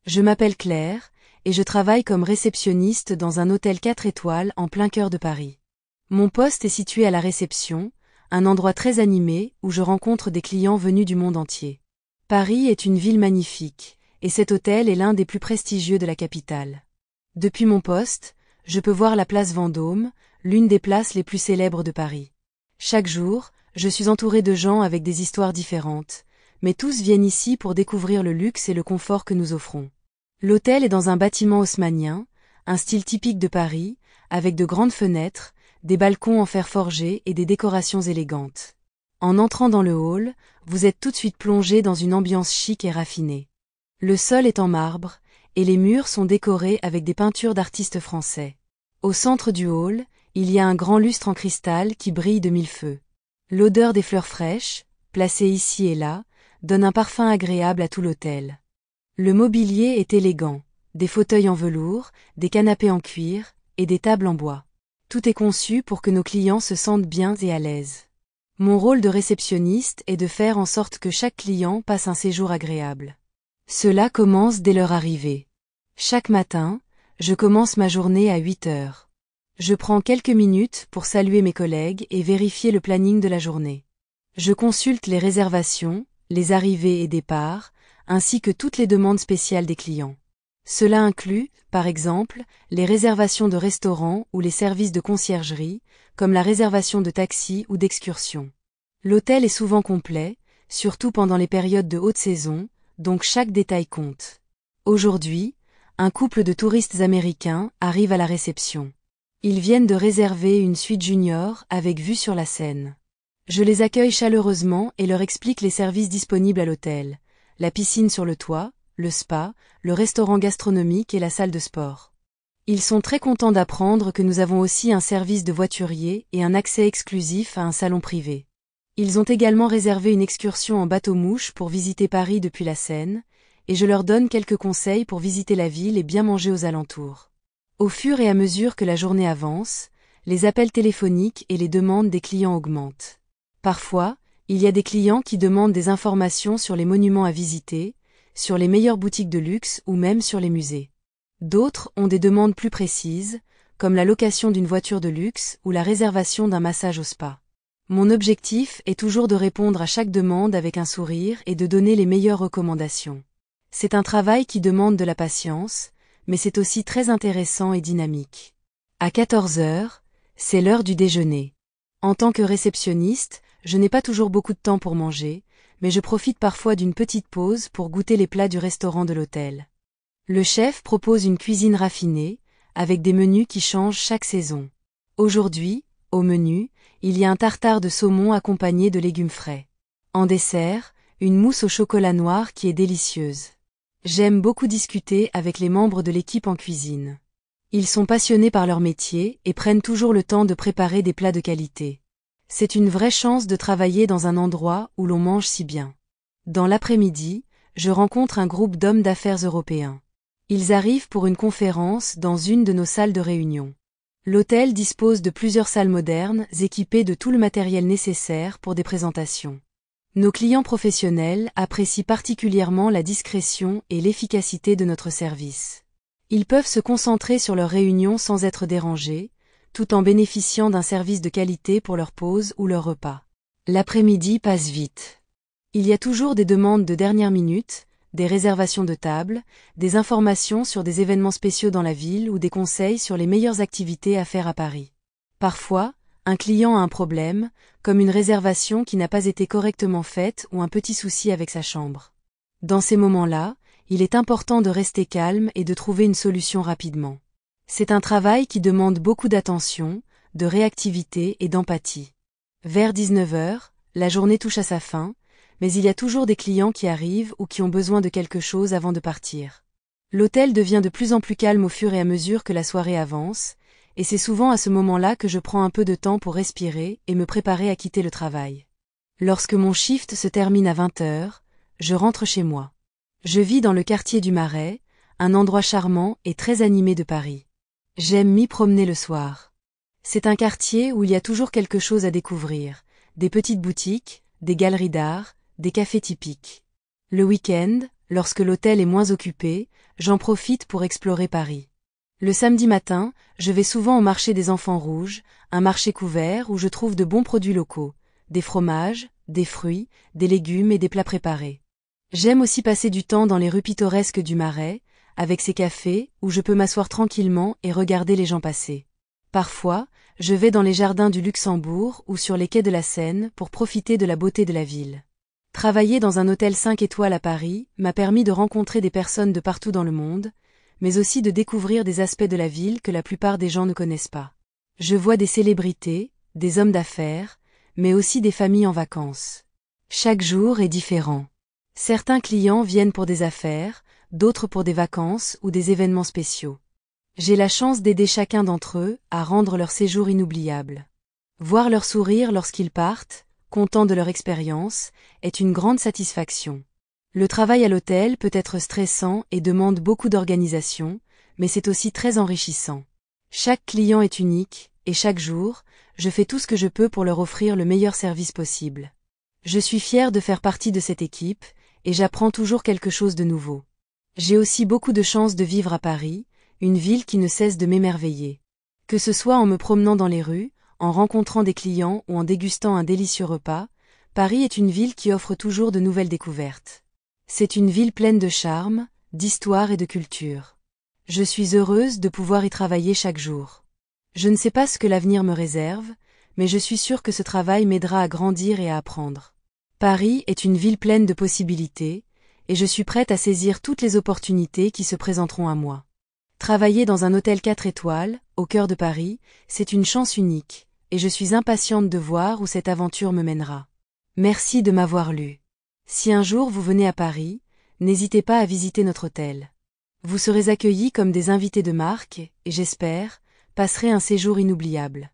Je m'appelle Claire, et je travaille comme réceptionniste dans un hôtel 4 étoiles en plein cœur de Paris. Mon poste est situé à la réception, un endroit très animé où je rencontre des clients venus du monde entier. Paris est une ville magnifique, et cet hôtel est l'un des plus prestigieux de la capitale. Depuis mon poste, je peux voir la place Vendôme, l'une des places les plus célèbres de Paris. Chaque jour, je suis entourée de gens avec des histoires différentes, mais tous viennent ici pour découvrir le luxe et le confort que nous offrons. L'hôtel est dans un bâtiment haussmannien, un style typique de Paris, avec de grandes fenêtres, des balcons en fer forgé et des décorations élégantes. En entrant dans le hall, vous êtes tout de suite plongé dans une ambiance chic et raffinée. Le sol est en marbre, et les murs sont décorés avec des peintures d'artistes français. Au centre du hall, il y a un grand lustre en cristal qui brille de mille feux. L'odeur des fleurs fraîches, placées ici et là, donne un parfum agréable à tout l'hôtel. Le mobilier est élégant, des fauteuils en velours, des canapés en cuir, et des tables en bois. Tout est conçu pour que nos clients se sentent bien et à l'aise. Mon rôle de réceptionniste est de faire en sorte que chaque client passe un séjour agréable. Cela commence dès leur arrivée. Chaque matin, je commence ma journée à 8 heures. Je prends quelques minutes pour saluer mes collègues et vérifier le planning de la journée. Je consulte les réservations, les arrivées et départs, ainsi que toutes les demandes spéciales des clients. Cela inclut, par exemple, les réservations de restaurants ou les services de conciergerie, comme la réservation de taxis ou d'excursions. L'hôtel est souvent complet, surtout pendant les périodes de haute saison, donc chaque détail compte. Aujourd'hui, un couple de touristes américains arrive à la réception. Ils viennent de réserver une suite junior avec vue sur la Seine. Je les accueille chaleureusement et leur explique les services disponibles à l'hôtel, la piscine sur le toit, le spa, le restaurant gastronomique et la salle de sport. Ils sont très contents d'apprendre que nous avons aussi un service de voiturier et un accès exclusif à un salon privé. Ils ont également réservé une excursion en bateau-mouche pour visiter Paris depuis la Seine, et je leur donne quelques conseils pour visiter la ville et bien manger aux alentours. Au fur et à mesure que la journée avance, les appels téléphoniques et les demandes des clients augmentent. Parfois, il y a des clients qui demandent des informations sur les monuments à visiter, sur les meilleures boutiques de luxe ou même sur les musées. D'autres ont des demandes plus précises, comme la location d'une voiture de luxe ou la réservation d'un massage au spa. Mon objectif est toujours de répondre à chaque demande avec un sourire et de donner les meilleures recommandations. C'est un travail qui demande de la patience, mais c'est aussi très intéressant et dynamique. À 14 heures, c'est l'heure du déjeuner. En tant que réceptionniste, je n'ai pas toujours beaucoup de temps pour manger, mais je profite parfois d'une petite pause pour goûter les plats du restaurant de l'hôtel. Le chef propose une cuisine raffinée, avec des menus qui changent chaque saison. Aujourd'hui, au menu, il y a un tartare de saumon accompagné de légumes frais. En dessert, une mousse au chocolat noir qui est délicieuse. J'aime beaucoup discuter avec les membres de l'équipe en cuisine. Ils sont passionnés par leur métier et prennent toujours le temps de préparer des plats de qualité. C'est une vraie chance de travailler dans un endroit où l'on mange si bien. Dans l'après-midi, je rencontre un groupe d'hommes d'affaires européens. Ils arrivent pour une conférence dans une de nos salles de réunion. L'hôtel dispose de plusieurs salles modernes équipées de tout le matériel nécessaire pour des présentations. Nos clients professionnels apprécient particulièrement la discrétion et l'efficacité de notre service. Ils peuvent se concentrer sur leurs réunions sans être dérangés, tout en bénéficiant d'un service de qualité pour leur pause ou leur repas. L'après-midi passe vite. Il y a toujours des demandes de dernière minute, des réservations de table, des informations sur des événements spéciaux dans la ville ou des conseils sur les meilleures activités à faire à Paris. Parfois, un client a un problème, comme une réservation qui n'a pas été correctement faite ou un petit souci avec sa chambre. Dans ces moments-là, il est important de rester calme et de trouver une solution rapidement. C'est un travail qui demande beaucoup d'attention, de réactivité et d'empathie. Vers 19 heures, la journée touche à sa fin, mais il y a toujours des clients qui arrivent ou qui ont besoin de quelque chose avant de partir. L'hôtel devient de plus en plus calme au fur et à mesure que la soirée avance, et c'est souvent à ce moment-là que je prends un peu de temps pour respirer et me préparer à quitter le travail. Lorsque mon shift se termine à 20 heures, je rentre chez moi. Je vis dans le quartier du Marais, un endroit charmant et très animé de Paris. J'aime m'y promener le soir. C'est un quartier où il y a toujours quelque chose à découvrir, des petites boutiques, des galeries d'art, des cafés typiques. Le week-end, Lorsque l'hôtel est moins occupé, j'en profite pour explorer Paris. Le samedi matin, je vais souvent au marché des Enfants Rouges, un marché couvert où je trouve de bons produits locaux, des fromages, des fruits, des légumes et des plats préparés. J'aime aussi passer du temps dans les rues pittoresques du Marais, avec ses cafés, où je peux m'asseoir tranquillement et regarder les gens passer. Parfois, je vais dans les jardins du Luxembourg ou sur les quais de la Seine pour profiter de la beauté de la ville. Travailler dans un hôtel 5 étoiles à Paris m'a permis de rencontrer des personnes de partout dans le monde, mais aussi de découvrir des aspects de la ville que la plupart des gens ne connaissent pas. Je vois des célébrités, des hommes d'affaires, mais aussi des familles en vacances. Chaque jour est différent. Certains clients viennent pour des affaires, d'autres pour des vacances ou des événements spéciaux. J'ai la chance d'aider chacun d'entre eux à rendre leur séjour inoubliable. Voir leur sourire lorsqu'ils partent, contents de leur expérience, est une grande satisfaction. Le travail à l'hôtel peut être stressant et demande beaucoup d'organisation, mais c'est aussi très enrichissant. Chaque client est unique, et chaque jour, je fais tout ce que je peux pour leur offrir le meilleur service possible. Je suis fière de faire partie de cette équipe, et j'apprends toujours quelque chose de nouveau. J'ai aussi beaucoup de chance de vivre à Paris, une ville qui ne cesse de m'émerveiller. Que ce soit en me promenant dans les rues, en rencontrant des clients ou en dégustant un délicieux repas, Paris est une ville qui offre toujours de nouvelles découvertes. C'est une ville pleine de charme, d'histoire et de culture. Je suis heureuse de pouvoir y travailler chaque jour. Je ne sais pas ce que l'avenir me réserve, mais je suis sûre que ce travail m'aidera à grandir et à apprendre. Paris est une ville pleine de possibilités, et je suis prête à saisir toutes les opportunités qui se présenteront à moi. Travailler dans un hôtel 4 étoiles, au cœur de Paris, c'est une chance unique, et je suis impatiente de voir où cette aventure me mènera. Merci de m'avoir lu. Si un jour vous venez à Paris, n'hésitez pas à visiter notre hôtel. Vous serez accueillis comme des invités de marque et, j'espère, passerez un séjour inoubliable.